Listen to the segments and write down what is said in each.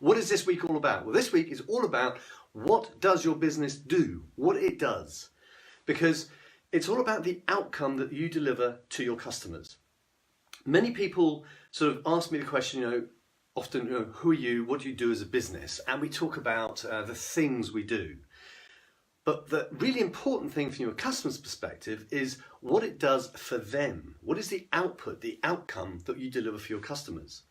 What is this week all about? Well, this week is all about what does your business do, what it does. Because it's all about the outcome that you deliver to your customers. Many people sort of ask me the question, often, who are you, what do you do as a business? And we talk about the things we do. But the really important thing from your customer's perspective is what it does for them. What is the output, the outcome that you deliver for your customers?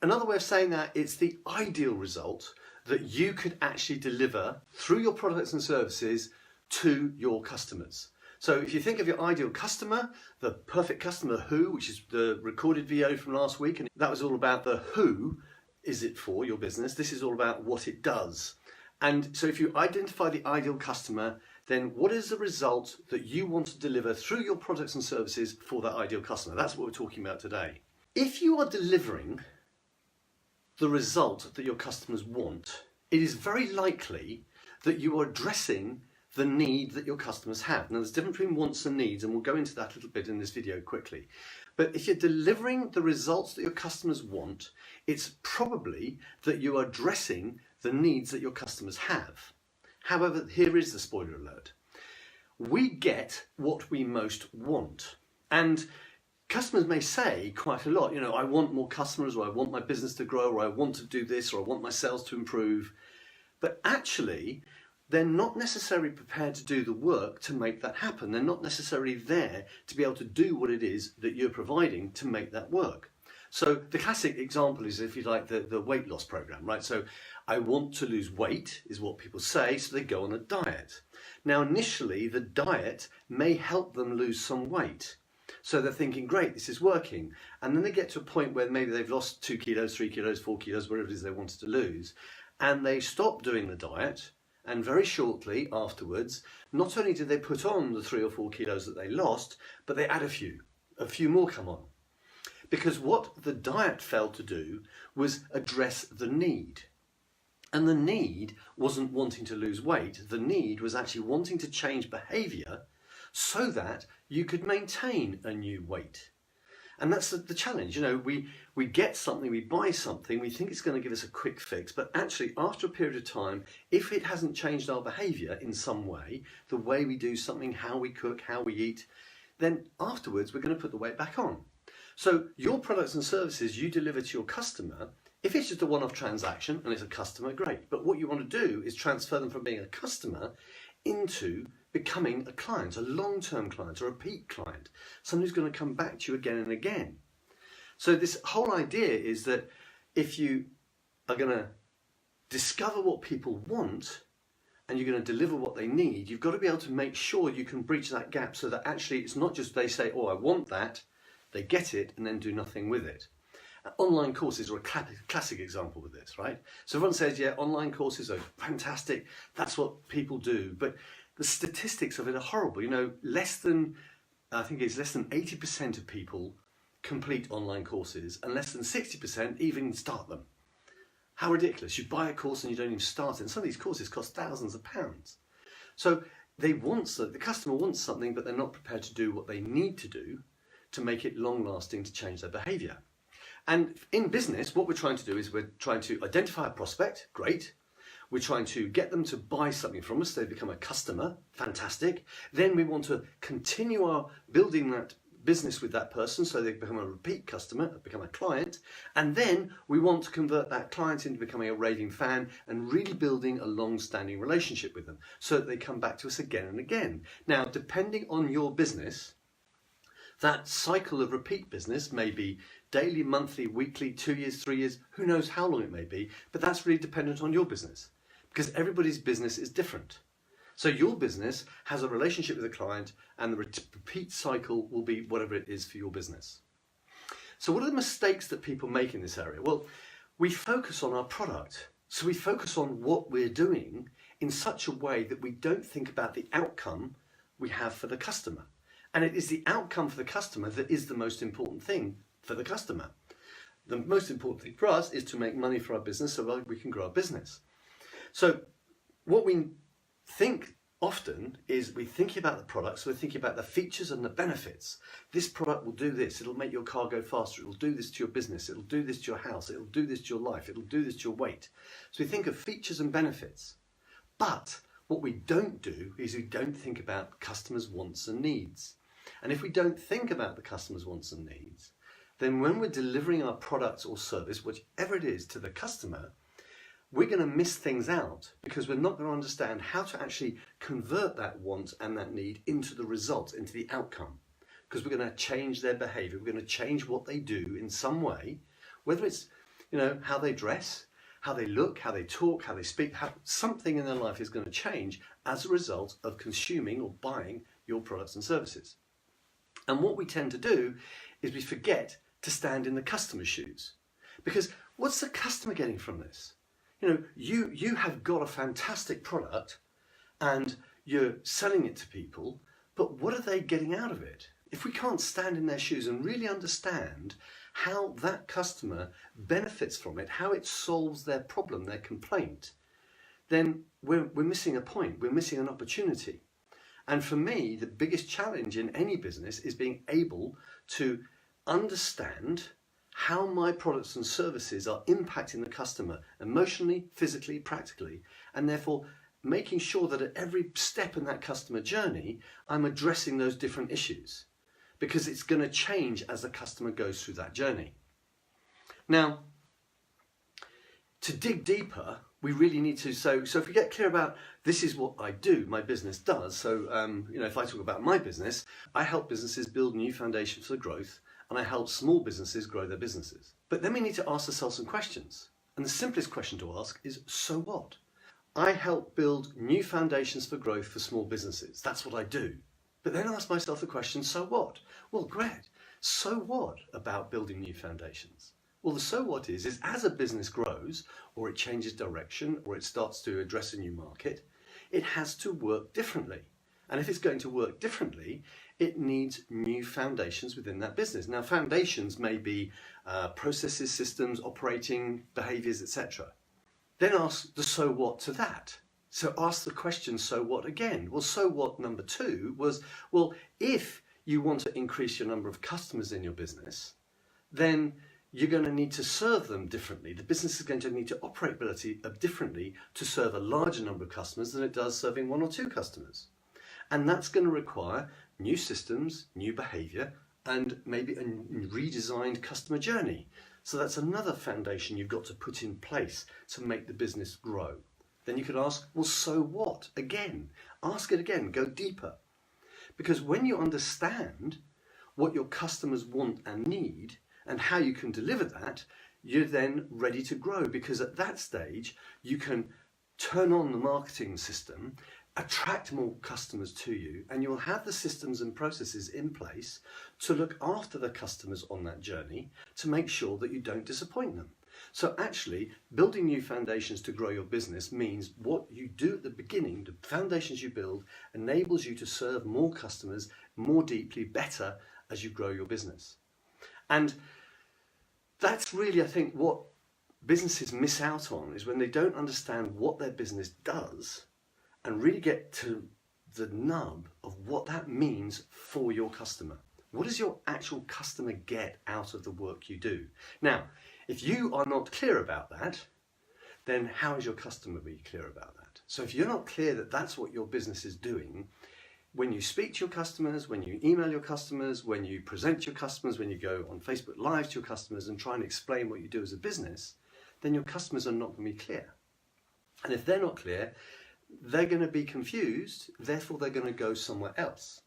Another way of saying that, it's the ideal result that you could actually deliver through your products and services to your customers. So if you think of your ideal customer, the perfect customer who, which is the recorded video from last week, and that was all about the who is it for your business. This is all about what it does. And so if you identify the ideal customer, then what is the result that you want to deliver through your products and services for that ideal customer? That's what we're talking about today. If you are delivering the result that your customers want, it is very likely that you are addressing the need that your customers have. Now, there's a difference between wants and needs, and we'll go into that a little bit in this video quickly. But if you're delivering the results that your customers want, it's probably that you are addressing the needs that your customers have. However, here is the spoiler alert. We get what we most want. And customers may say quite a lot, I want more customers, or I want my business to grow, or I want to do this, or I want my sales to improve. But actually, they're not necessarily prepared to do the work to make that happen. They're not necessarily there to be able to do what it is that you're providing to make that work. So the classic example is, if you like, the weight loss program, right? So I want to lose weight is what people say, so they go on a diet. Now, initially, the diet may help them lose some weight. So they're thinking, great, this is working. And then they get to a point where maybe they've lost 2 kilos, 3 kilos, 4 kilos, whatever it is they wanted to lose. And they stop doing the diet. And very shortly afterwards, not only did they put on the 3 or 4 kilos that they lost, but they add a few more come on. Because what the diet failed to do was address the need. And the need wasn't wanting to lose weight. The need was actually wanting to change behavior so that you could maintain a new weight. And that's the challenge. We get something, we buy something, we think it's going to give us a quick fix, but actually after a period of time, if it hasn't changed our behavior in some way, the way we do something, how we cook, how we eat, then afterwards we're going to put the weight back on. So your products and services you deliver to your customer, if it's just a one-off transaction and it's a customer, great. But what you want to do is transfer them from being a customer into becoming a client, a long-term client, a repeat client, someone who's going to come back to you again and again. So this whole idea is that if you are going to discover what people want and you're going to deliver what they need, you've got to be able to make sure you can bridge that gap so that actually it's not just they say, oh, I want that, they get it and then do nothing with it. Online courses are a classic example of this, right? So everyone says, yeah, online courses are fantastic, that's what people do, but the statistics of it are horrible. Less than 80% of people complete online courses, and less than 60% even start them. How ridiculous. You buy a course and you don't even start it. And some of these courses cost thousands of pounds. So the customer wants something, but they're not prepared to do what they need to do to make it long lasting, to change their behavior. And in business, what we're trying to do is we're trying to identify a prospect, great. We're trying to get them to buy something from us, they become a customer, fantastic. Then we want to continue our building that business with that person so they become a repeat customer, become a client. And then we want to convert that client into becoming a raving fan and really building a long-standing relationship with them so that they come back to us again and again. Now, depending on your business, that cycle of repeat business may be daily, monthly, weekly, 2 years, 3 years, who knows how long it may be, but that's really dependent on your business because everybody's business is different. So your business has a relationship with a client and the repeat cycle will be whatever it is for your business. So what are the mistakes that people make in this area? Well, we focus on our product. So we focus on what we're doing in such a way that we don't think about the outcome we have for the customer. And it is the outcome for the customer that is the most important thing for the customer. The most important thing for us is to make money for our business so that we can grow our business. So what we think often is we're thinking about the products, we're thinking about the features and the benefits. This product will do this, it'll make your car go faster, it'll do this to your business, it'll do this to your house, it'll do this to your life, it'll do this to your weight. So we think of features and benefits. But what we don't do is we don't think about customers' wants and needs. And if we don't think about the customer's wants and needs, then when we're delivering our product or service, whichever it is, to the customer, we're going to miss things out because we're not going to understand how to actually convert that want and that need into the result, into the outcome. Because we're going to change their behavior, we're going to change what they do in some way, whether it's, how they dress, how they look, how they talk, how they speak, something in their life is going to change as a result of consuming or buying your products and services. And what we tend to do is we forget to stand in the customer's shoes. Because what's the customer getting from this? You have got a fantastic product and you're selling it to people, but what are they getting out of it? If we can't stand in their shoes and really understand how that customer benefits from it, how it solves their problem, their complaint, then we're missing a point, we're missing an opportunity. And for me, the biggest challenge in any business is being able to understand how my products and services are impacting the customer emotionally, physically, practically, and therefore making sure that at every step in that customer journey, I'm addressing those different issues because it's going to change as the customer goes through that journey. Now, to dig deeper, we really need to, so if we get clear about this is what I do, my business does, so if I talk about my business, I help businesses build new foundations for growth, and I help small businesses grow their businesses. But then we need to ask ourselves some questions. And the simplest question to ask is, so what? I help build new foundations for growth for small businesses. That's what I do. But then ask myself the question, so what? Well, great. So what about building new foundations? Well, the so what is as a business grows, or it changes direction, or it starts to address a new market, it has to work differently. And if it's going to work differently, it needs new foundations within that business. Now, foundations may be processes, systems, operating behaviors, etc. Then ask the so what to that. So ask the question, so what again? Well, so what number 2 was, well, if you want to increase your number of customers in your business, then you're going to need to serve them differently. The business is going to need to operate differently to serve a larger number of customers than it does serving 1 or 2 customers. And that's going to require new systems, new behavior, and maybe a redesigned customer journey. So that's another foundation you've got to put in place to make the business grow. Then you could ask, well, so what? Again, ask it again, go deeper. Because when you understand what your customers want and need and how you can deliver that, you're then ready to grow, because at that stage you can turn on the marketing system, attract more customers to you, and you'll have the systems and processes in place to look after the customers on that journey to make sure that you don't disappoint them. So actually, building new foundations to grow your business means what you do at the beginning, the foundations you build, enables you to serve more customers more deeply, better as you grow your business. And that's really, I think, what businesses miss out on, is when they don't understand what their business does and really get to the nub of what that means for your customer. What does your actual customer get out of the work you do? Now, if you are not clear about that, then how is your customer be clear about that? So if you're not clear that that's what your business is doing, when you speak to your customers, when you email your customers, when you present to your customers, when you go on Facebook Live to your customers and try and explain what you do as a business, then your customers are not going to be clear. And if they're not clear, they're going to be confused, therefore they're going to go somewhere else.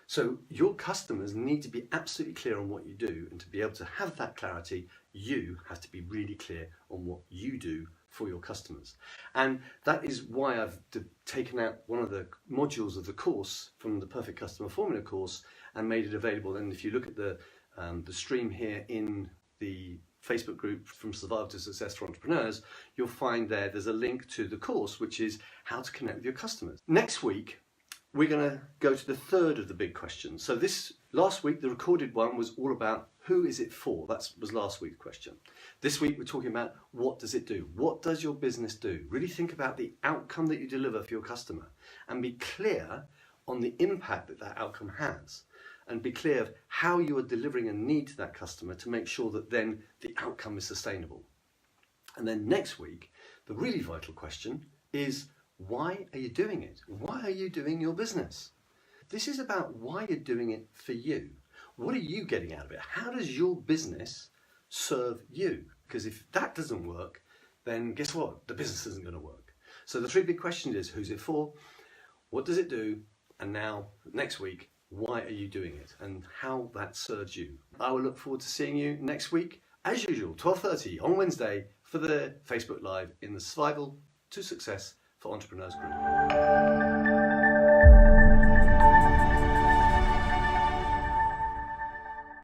So your customers need to be absolutely clear on what you do, and to be able to have that clarity, you have to be really clear on what you do for your customers. And that is why I've taken out one of the modules of the course from the Perfect Customer Formula course and made it available. And if you look at the stream here in the Facebook group From Survival to Success for Entrepreneurs, you'll find there's a link to the course, which is how to connect with your customers. Next week, we're going to go to the third of the big questions. So this Last week, the recorded one was all about who is it for? That was last week's question. This week, we're talking about what does it do? What does your business do? Really think about the outcome that you deliver for your customer and be clear on the impact that that outcome has, and be clear of how you are delivering a need to that customer to make sure that then the outcome is sustainable. And then next week, the really vital question is, why are you doing it? Why are you doing your business? This is about why you're doing it for you. What are you getting out of it? How does your business serve you? Because if that doesn't work, then guess what? The business isn't going to work. So the three big questions is, who's it for? What does it do? And now, next week, why are you doing it? And how that serves you. I will look forward to seeing you next week, as usual, 12:30 on Wednesday for the Facebook Live in the Survival to Success for Entrepreneurs Group.